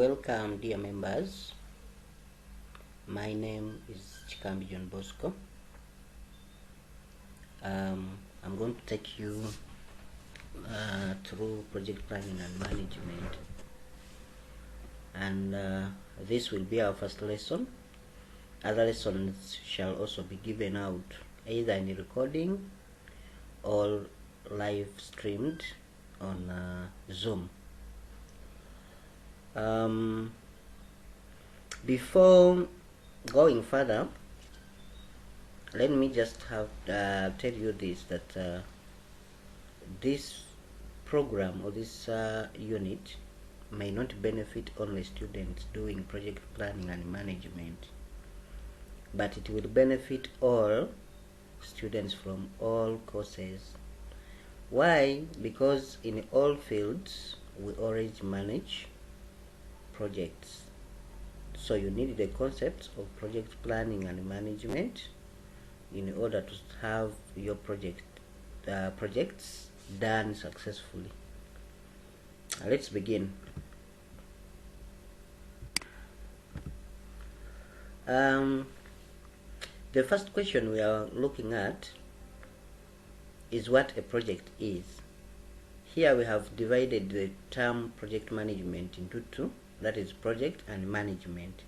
Welcome, dear members. My name is Chikambi John Bosco. I'm going to take you through project planning and management, and this will be our first lesson. Other lessons shall also be given out either in recording or live streamed on Zoom. Before going further, let me just tell you this, that this program or this unit may not benefit only students doing project planning and management, but it will benefit all students from all courses. Why? Because in all fields we already manage projects, so you need the concepts of project planning and management in order to have your projects done successfully. Let's begin. The first question we are looking at is what a project is. Here we have divided the term project management into two, that is project and management.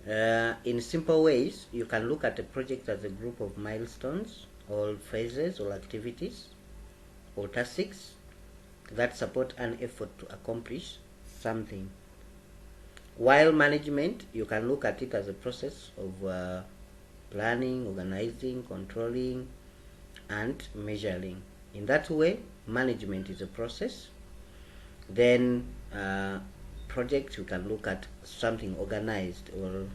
In simple ways, you can look at a project as a group of milestones or phases or activities or tasks that support an effort to accomplish something. While management, you can look at it as a process of planning, organizing, controlling, and measuring. In that way, management is a process. Then project, you can look at something organized, or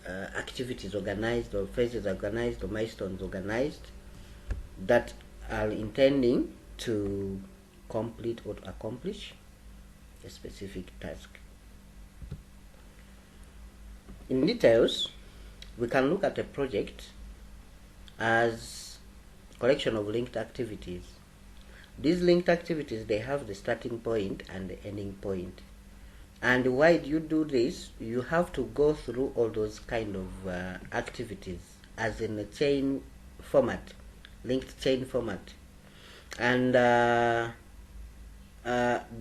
activities organized, or phases organized, or milestones organized that are intending to complete or to accomplish a specific task. In details, we can look at a project as a collection of linked activities. These linked activities, they have the starting point and the ending point. And why do you do this? You have to go through all those kind of activities as in a chain format, linked chain format. And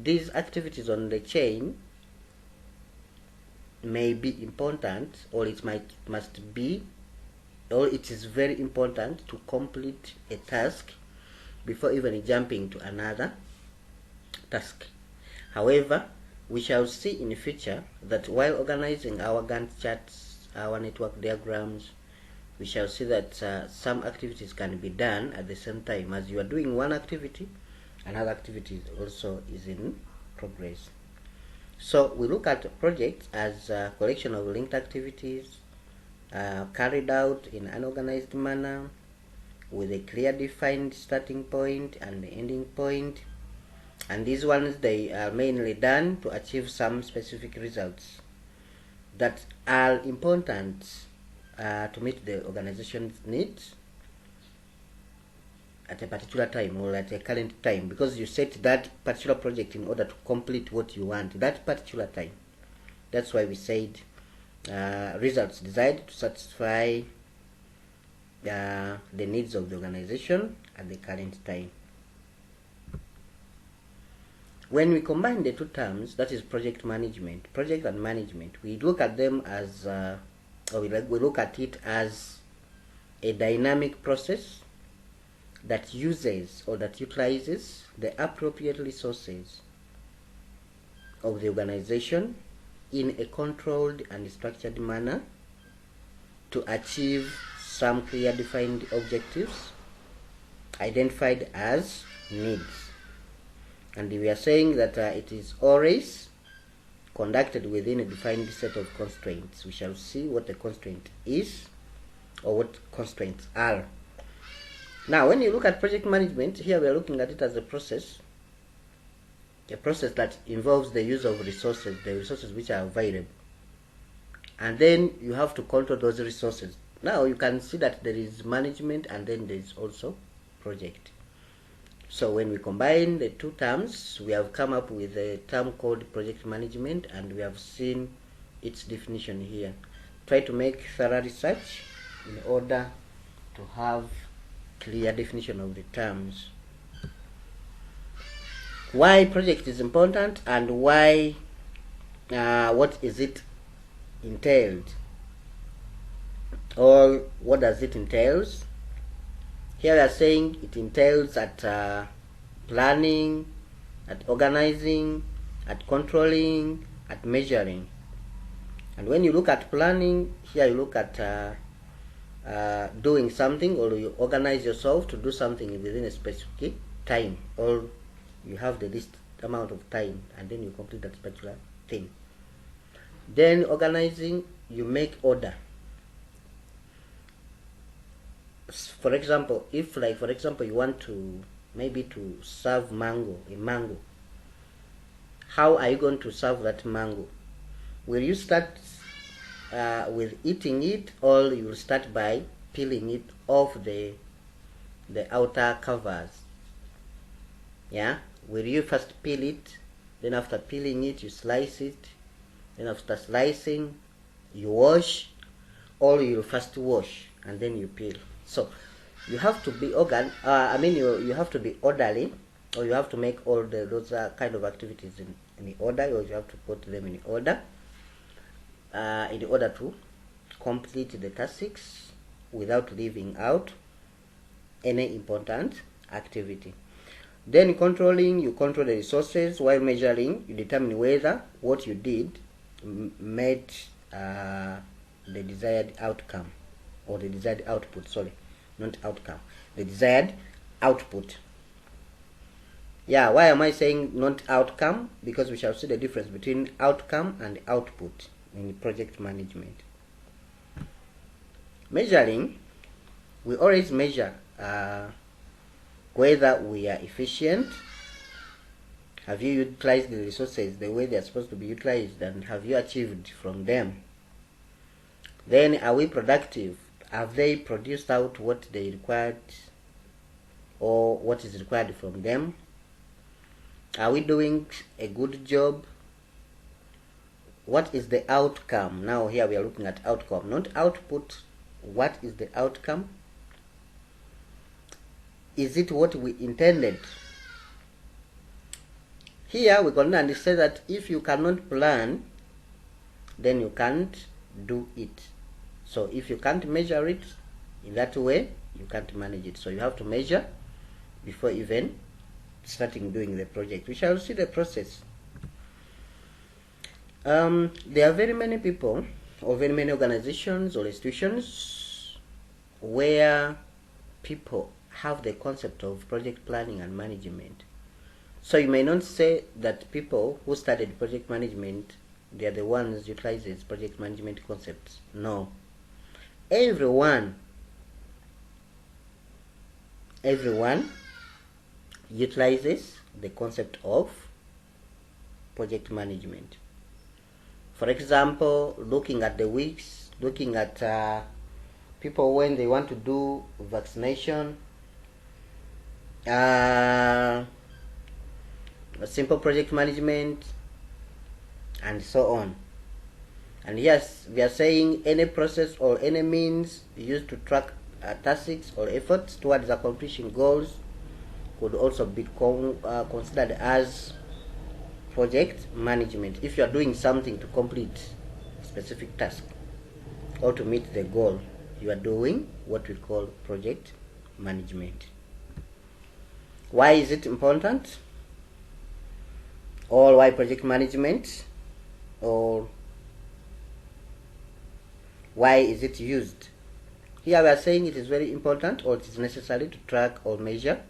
these activities on the chain may be important, or it is very important to complete a task before even jumping to another task. However, we shall see in the future that while organizing our Gantt charts, our network diagrams, we shall see that some activities can be done at the same time. As you are doing one activity, another activity also is in progress. So we look at projects as a collection of linked activities carried out in an organized manner, with a clear defined starting point and ending point. And these ones, they are mainly done to achieve some specific results that are important to meet the organization's needs at a particular time or at a current time, because you set that particular project in order to complete what you want that particular time. That's why we said results desired to satisfy the needs of the organization at the current time. When we combine the two terms, that is project and management, we look at them as we look at it as a dynamic process that uses or that utilizes the appropriate resources of the organization in a controlled and structured manner to achieve some clear defined objectives identified as needs. And we are saying that it is always conducted within a defined set of constraints. We shall see what the constraint is, or what constraints are. Now, when you look at project management, here we are looking at it as a process that involves the use of resources, the resources which are available. And then you have to control those resources. Now you can see that there is management and then there is also project. So when we combine the two terms, we have come up with a term called project management, and we have seen its definition here. Try to make thorough research in order to have clear definition of the terms. Why project is important, and why what is it entailed, or what does it entails? Here we are saying it entails at planning, at organizing, at controlling, at measuring. And when you look at planning, here you look at doing something, or you organize yourself to do something within a specific time, or you have the least amount of time, and then you complete that particular thing. Then organizing, you make order. For example, if you want to maybe to serve a mango, how are you going to serve that mango? Will you start with eating it, or you will start by peeling it off the outer covers? Yeah, will you first peel it, then after peeling it you slice it, then after slicing you wash, or you first wash and then you peel? So you have to be you have to be orderly, or you have to make all those kind of activities in order, or you have to put them in order in order to complete the tasks without leaving out any important activity. Then controlling, you control the resources. While measuring, you determine whether what you did met the desired outcome, or the desired output, sorry, not outcome, the desired output. Yeah, why am I saying not outcome? Because we shall see the difference between outcome and output in project management. Measuring, we always measure whether we are efficient. Have you utilized the resources the way they are supposed to be utilized, and have you achieved from them? Then, are we productive? Have they produced out what they required, or what is required from them? Are we doing a good job? What is the outcome? Now here we are looking at outcome, not output. What is the outcome? Is it what we intended? Here we can understand that if you cannot plan, then you can't do it. So if you can't measure it in that way, you can't manage it. So you have to measure before even starting doing the project. We shall see the process. There are very many people, or very many organizations or institutions where people have the concept of project planning and management. So you may not say that people who studied project management, they are the ones utilizing project management concepts. No. Everyone utilizes the concept of project management. For example, looking at the weeks, looking at people when they want to do vaccination, simple project management, and so on. And yes, we are saying any process or any means used to track tasks or efforts towards accomplishing goals could also be considered as project management. If you are doing something to complete a specific task or to meet the goal, you are doing what we call project management. Why is it important? Or why project management? Or why is it used? Here we are saying it is very important, or it is necessary to track or measure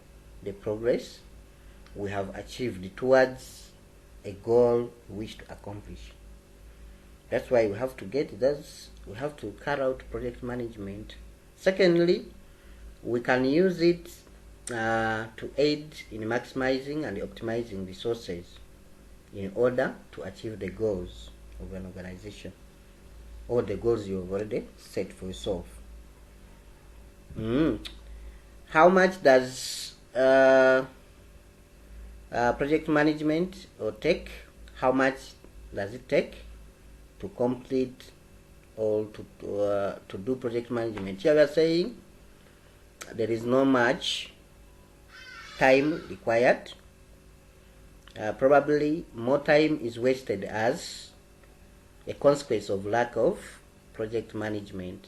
the progress we have achieved towards a goal we wish to accomplish. That's why we have to we have to carry out project management. Secondly, we can use it to aid in maximizing and optimizing resources in order to achieve the goals of an organization, or the goals you have already set for yourself. How much does project management or take, how much does it take to complete or to do project management? Here we are saying there is no much time required. Probably more time is wasted as a consequence of lack of project management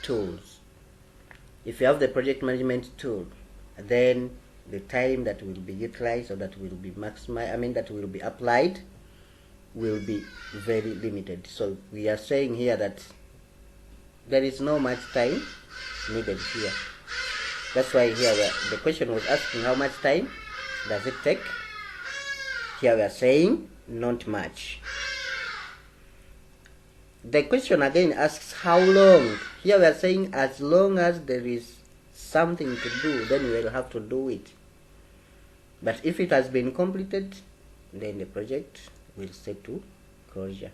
tools. If you have the project management tool, then the time that will be utilized or that will be maximized, that will be applied, will be very limited. So we are saying here that there is no much time needed here. That's why here the question was asking how much time does it take. Here we are saying not much. The question again asks how long. Here we are saying as long as there is something to do, then we will have to do it. But if it has been completed, then the project will set to closure.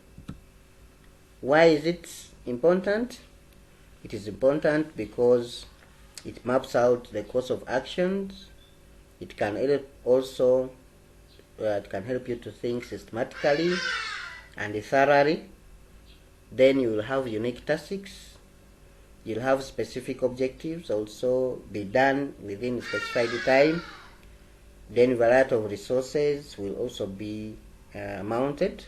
Why is it important? It is important because it maps out the course of actions. It can also it can help you to think systematically and thoroughly. Then you will have unique tasks. You'll have specific objectives also be done within specified time. Then variety of resources will also be mounted.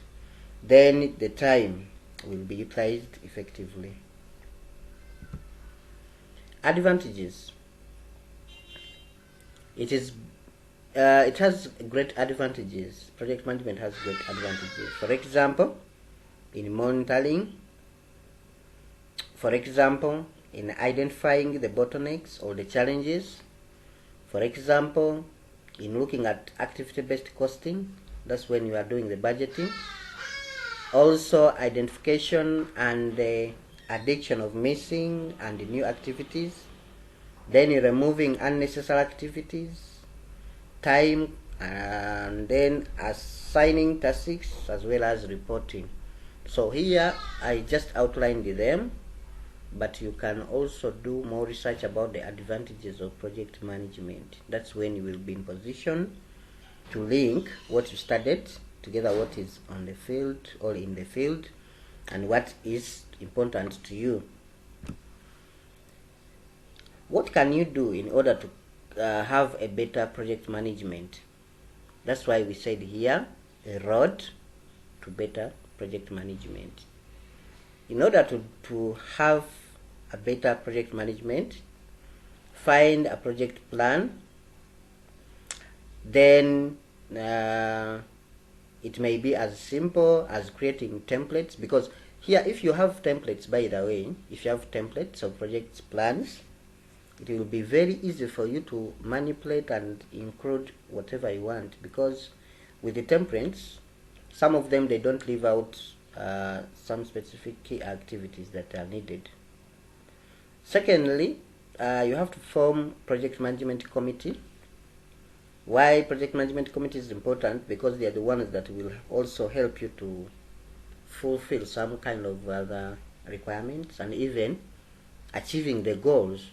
Then the time will be utilized effectively. Advantages. It has great advantages. Project management has great advantages. For example, in monitoring. For example, in identifying the bottlenecks or the challenges. For example, in looking at activity-based costing. That's when you are doing the budgeting. Also, identification and the addiction of missing and new activities. Then you're removing unnecessary activities. Time, and then assigning tasks as well as reporting. So here I just outlined them, but you can also do more research about the advantages of project management. That's when you will be in position to link what you studied together, what is on the field or in the field, and what is important to you. What can you do in order to have a better project management? That's why we said here a road to better project management. In order to have a better project management, find a project plan. Then it may be as simple as creating templates, because here if you have templates, by the way, if you have templates of project plans, it will be very easy for you to manipulate and include whatever you want, because with the templates, some of them they don't leave out some specific key activities that are needed. Secondly, you have to form project management committee. Why project management committee is important? Because they are the ones that will also help you to fulfill some kind of other requirements and even achieving the goals.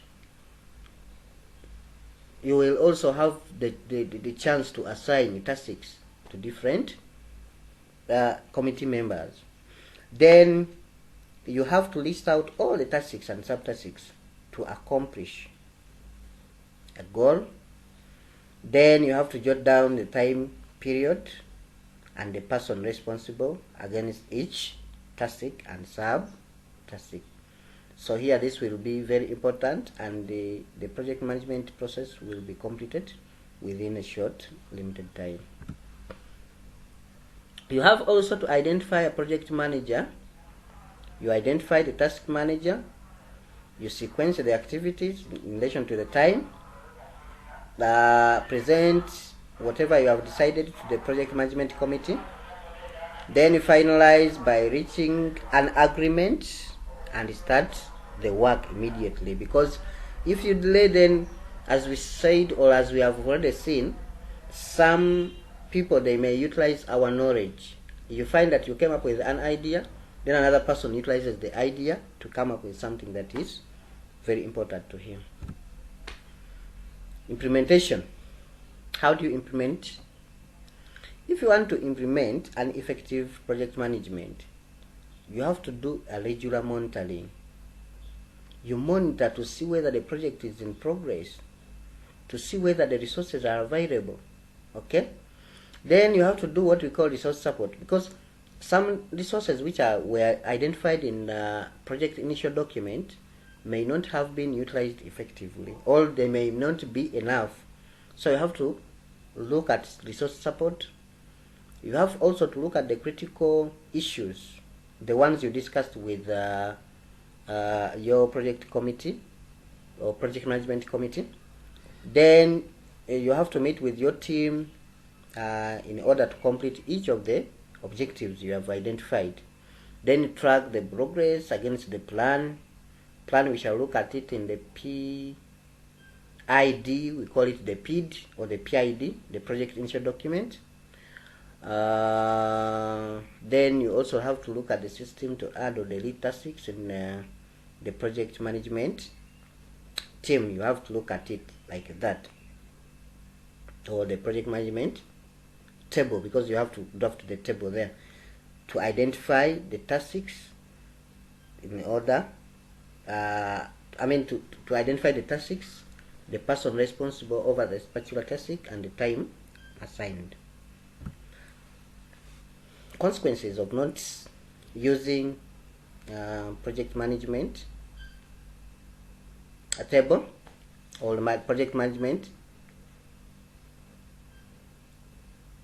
You will also have the chance to assign tasks to different committee members. Then you have to list out all the tasks and subtasks to accomplish a goal. Then you have to jot down the time period and the person responsible against each task and sub-task. So here this will be very important, and the project management process will be completed within a short, limited time. You have also to identify a project manager. You identify the task manager. You sequence the activities in relation to the time. Present whatever you have decided to the project management committee. Then you finalize by reaching an agreement and start the work immediately, because if you delay, then as we said, or as we have already seen, some people, they may utilize our knowledge. You find that you came up with an idea, then another person utilizes the idea to come up with something that is very important to him. Implementation. How do you implement? If you want to implement an effective project management, you have to do a regular monitoring. You monitor to see whether the project is in progress, to see whether the resources are available. Okay? Then you have to do what we call resource support, because some resources which were identified in the project initial document may not have been utilized effectively, or they may not be enough. So you have to look at resource support. You have also to look at the critical issues, the ones you discussed with your project committee or project management committee. Then you have to meet with your team in order to complete each of the objectives you have identified. Then track the progress against the plan. We shall look at it in the PID, we call it the PID or the PID, the project initial document. Then you also have to look at the system to add or delete tasks in the project management team. You have to look at it like that, or the project management table, because you have to draft the table there to identify the tasks in order. To identify the tasks, the person responsible over the particular task, and the time assigned. Consequences of not using project management table or my project management.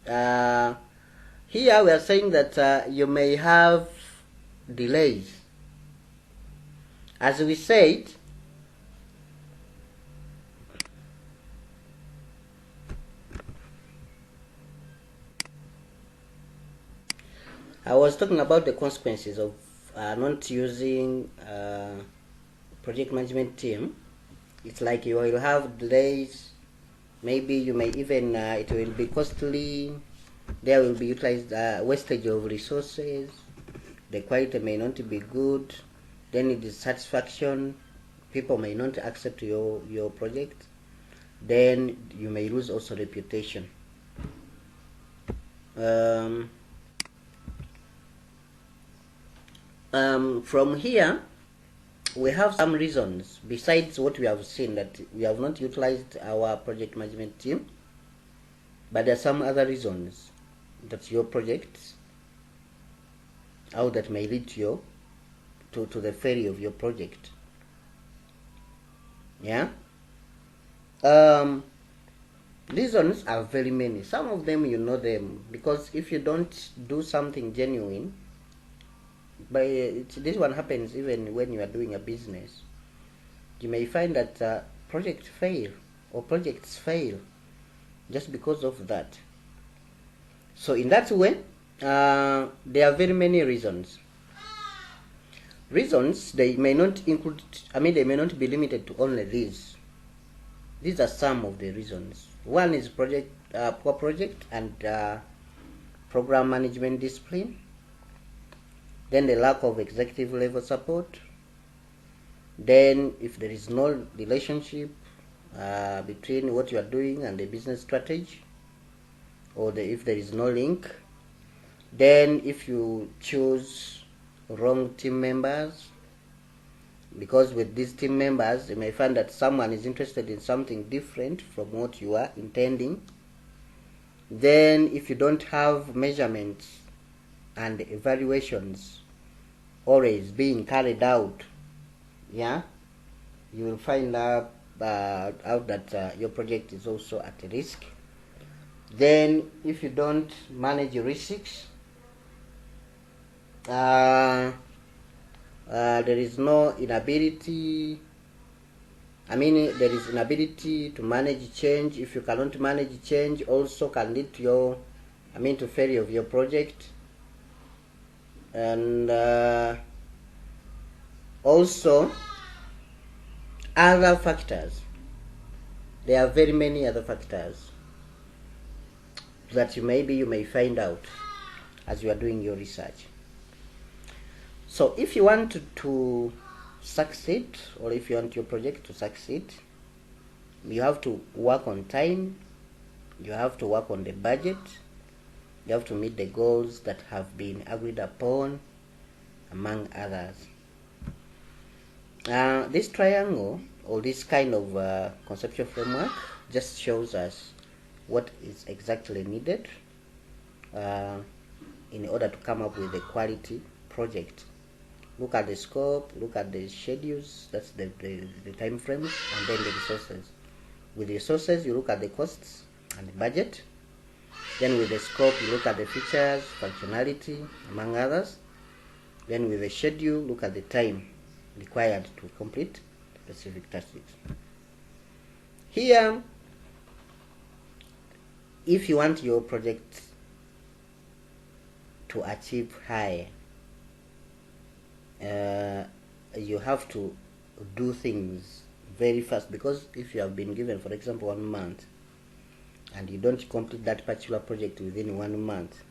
Here we are saying that you may have delays. As we said, I was talking about the consequences of not using project management team. It's like you will have delays. Maybe you may even, it will be costly. There will be utilized wastage of resources. The quality may not be good. Then it is satisfaction. People may not accept your project. Then you may lose also reputation. From here, we have some reasons besides what we have seen, that we have not utilized our project management team, but there are some other reasons that your project, how that may lead to the failure of your project. Yeah. Reasons are very many. Some of them you know them, because if you don't do something genuine, but this one happens even when you are doing a business. You may find that projects fail just because of that. So in that way, there are very many reasons. Reasons, they may not include, they may not be limited to only these. These are some of the reasons. One is poor project and program management discipline. Then the lack of executive level support. Then if there is no relationship between what you are doing and the business strategy, or if there is no link. Then if you choose wrong team members, because with these team members you may find that someone is interested in something different from what you are intending. Then if you don't have measurements and evaluations always being carried out, you will find out that your project is also at risk. Then if you don't manage risks, there is no inability, there is inability to manage change. If you cannot manage change, also can lead to to failure of your project. And also other factors. There are very many other factors that you may find out as you are doing your research. So if you want to succeed, or if you want your project to succeed, you have to work on time, You have to work on the budget. You have to meet the goals that have been agreed upon, among others. This triangle, or this kind of conceptual framework, just shows us what is exactly needed in order to come up with a quality project. Look at the scope, look at the schedules, that's the time frames, and then the resources. With the resources, you look at the costs and the budget. Then with the scope, you look at the features, functionality, among others. Then with the schedule, look at the time required to complete specific tasks. Here, if you want your project to achieve high, you have to do things very fast, because if you have been given, for example, 1 month, and you don't complete that particular project within 1 month,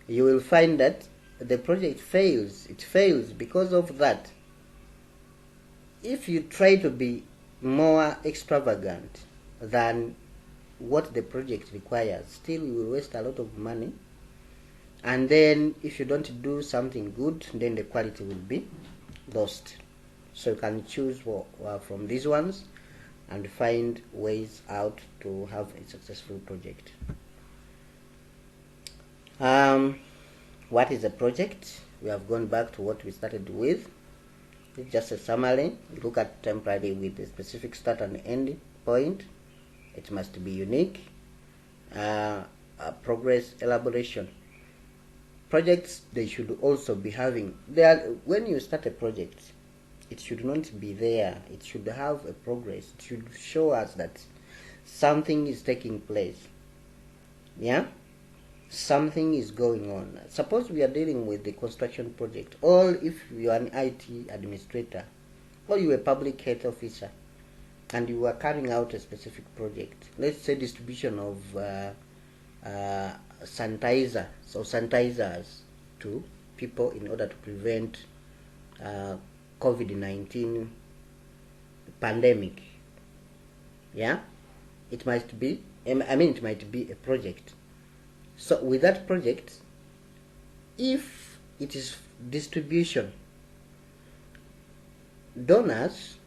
you will find that the project fails. It fails because of that. If you try to be more extravagant than what the project requires, still you will waste a lot of money. And then if you don't do something good, then the quality will be lost. So you can choose from these ones and find ways out to have a successful project. What is a project? We have gone back to what we started with. It's just a summary. You look at temporary with a specific start and end point. It must be unique. Progress elaboration. Projects, they should also be having, when you start a project, it should not be there. It should have a progress. It should show us that something is taking place. Yeah? Something is going on. Suppose we are dealing with the construction project, or if you are an IT administrator, or you are a public health officer, and you are carrying out a specific project, let's say distribution of sanitizers to people in order to prevent COVID-19 pandemic. Yeah, it might be a project. So with that project, if it is distribution, donors,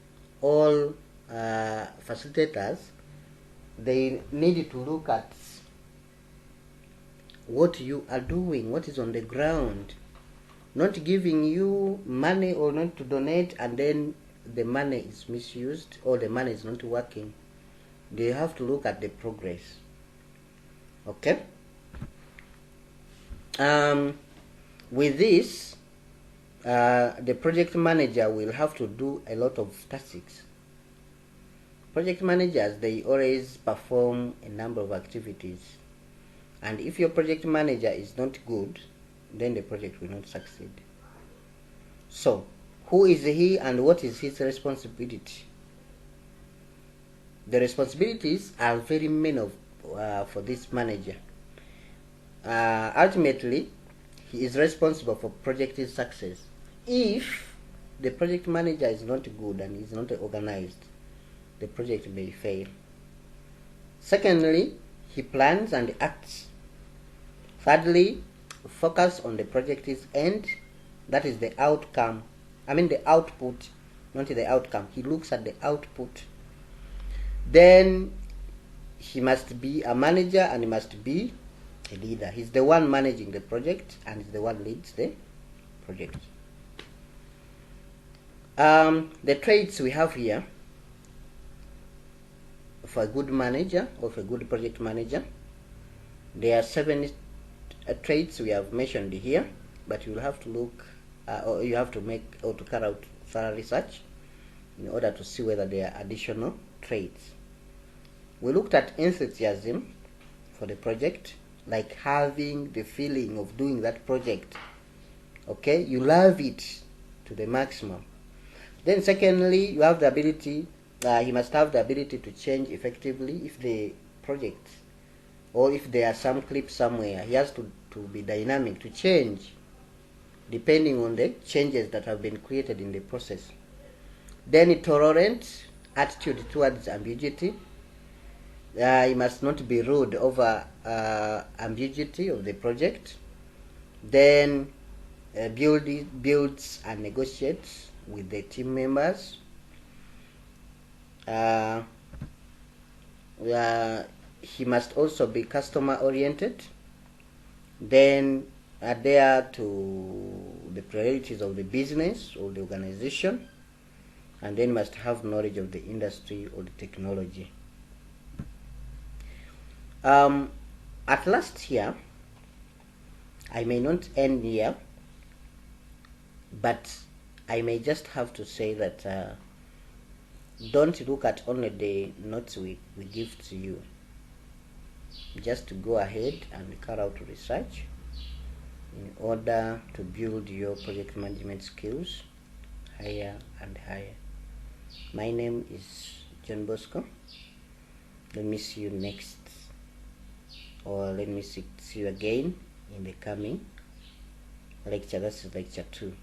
all facilitators, they need to look at what you are doing, what is on the ground, not giving you money or not to donate, and then the money is misused or the money is not working. They have to look at the progress. Okay? With this, the project manager will have to do a lot of tasks. Project managers, they always perform a number of activities. And if your project manager is not good, then the project will not succeed. So, who is he and what is his responsibility? The responsibilities are very many for this manager. Ultimately, he is responsible for project success. If the project manager is not good and is not organized, the project may fail. Secondly, he plans and acts. Thirdly, focus on the project's end. That is the outcome. The output, not the outcome. He looks at the output. Then he must be a manager and he must be a leader. He's the one managing the project and he's the one leads the project. The traits we have here for a good manager or for a good project manager, there are 7 traits we have mentioned here, but you will have to look or you have to make or to carry out thorough research in order to see whether there are additional traits. We looked at enthusiasm for the project, like having the feeling of doing that project. Okay, you love it to the maximum. Then secondly, you have the ability, he must have the ability to change effectively if the project, or if there are some clips somewhere, he has to be dynamic, to change depending on the changes that have been created in the process. Then a tolerant attitude towards ambiguity. He must not be rude over ambiguity of the project. Then builds and negotiates with the team members. He must also be customer oriented, then adhere to the priorities of the business or the organization, and then must have knowledge of the industry or the technology. At last here, I may not end here, but I may just have to say that don't look at only the notes we give to you. Just go ahead and carry out research in order to build your project management skills higher and higher. My name is John Bosco. Let me see you next, or let me see you again in the coming lecture. That's lecture 2.